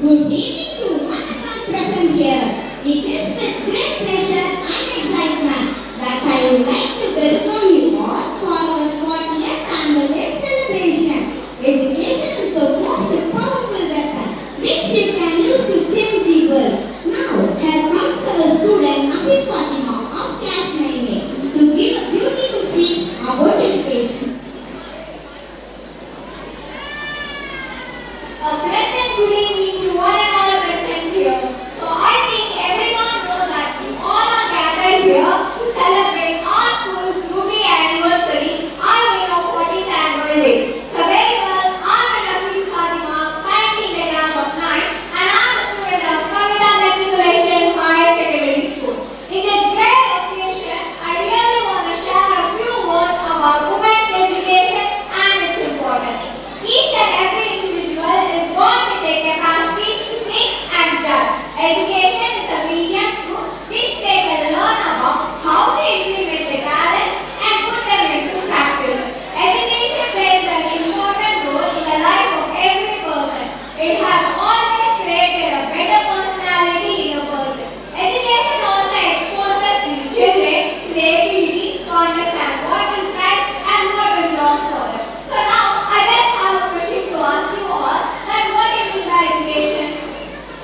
Good evening to one and all present here. It is with great pleasure and excitement that I would like to welcome you all for our 40th annual day celebration. Education is the most powerful weapon which you can use to change the world. Now, here comes our student Nafis Fatima of class 9A to give a beautiful speech about education. A pleasant good evening to one and all present here. So I think everyone knows that we all are gathered here to celebrate our school's Ruby anniversary, our way of 40th annual day. So very well, I'm Nafis Fatima, currently in the class of 9, and I'm a student of Kavita Matriculation Higher Secondary School. In this great occasion, I really want to share a few words about women's education and its importance. Each and every individual is born with a capacity to think and judge. Education is a medium through which they can learn about how to implement the talents and put them into practice. Education plays an important role in the life of every person. It has always created a better personality in a person. Education also exposes the children to the ability to understand what is right and what is wrong for them. So now, I just have a question to ask you all, that what do you mean by education?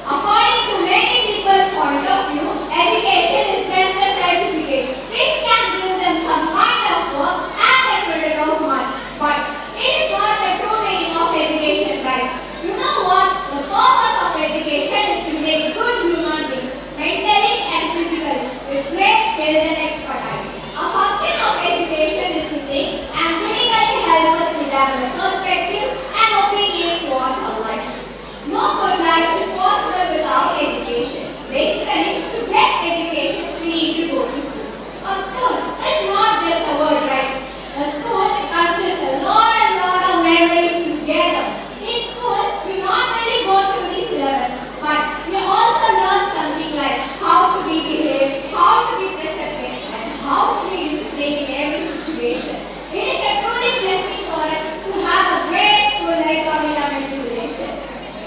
According to many people's point of view, education is just a certificate which can give them some kind of work and a credit of money. But it is not the true meaning of education, right? You know what? The purpose of education is to make good human beings, mentally and physically, with great skills and expertise. A function of education is to think and critically help us to develop perspectives and opinions towards our life. No good life is possible without education. Basically, to get education, we need to go to school. A school is not just a word, right? A school consists a lot of memories together. In school, we not only go through the syllabus, but we also learn something like how to be behaved, how to be presented, and how to be disciplined in every situation. It is a truly blessing for us to have a great school like Kavita Matriculation.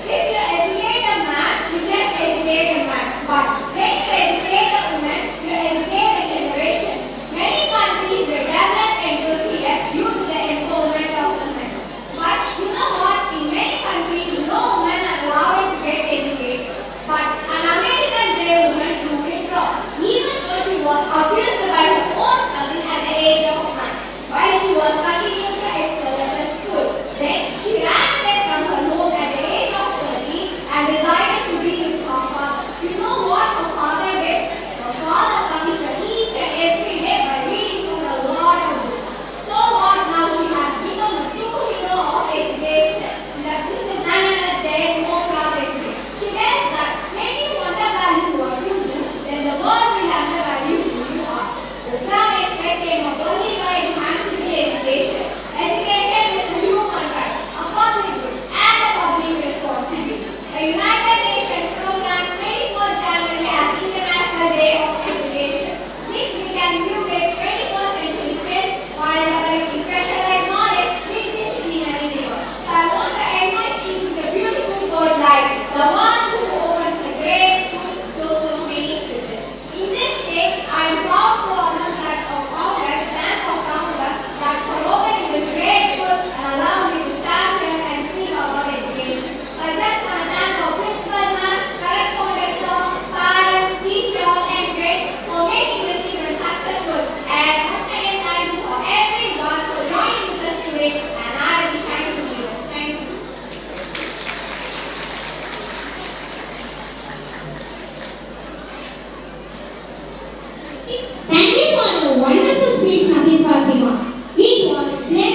If you educate a man, you just educate a man. But when you educate a woman, you educate a generation. Many countries were developed and proceeded due to the empowerment of women. But you know what? In many countries, no women are allowed to get educated. But an American brave woman proved it wrong, even though she was abused by her own cousin at the age of 9, while she was continuing to excel at the school. Then she ran away from her home at the age of 13 and decided to be with her father. You know what her father did? Her father punished her each and every day by reading her a lot of books. So what? Now she has become a true hero of education. That this is another day more proud of me. She tells that when you undervalue what you do, then the world will undervalue who you are. The proud aspect came up only by enhancing the education. Education is a human right, a public good, and a public responsibility. A United Nations program 24th January as International Day of Education, which we can view as 21st century skills while developing specialized knowledge with disciplinary rigor. So I want to end my speech with a beautiful quote like, "The one who opens the great school knows so many children." In this day, I am proud to announce that our founder, thank our founder, that for opening this great school and allowing me to stand here and speak about education. I just want to thank our principal ma'am, correspondent staff, parents, teachers, and grades for making this event successful. And once again, thank you for everyone for joining with us today. And I will shine to you. Thank you. Thank you for the wonderful speech, Nafis Fatima. It was great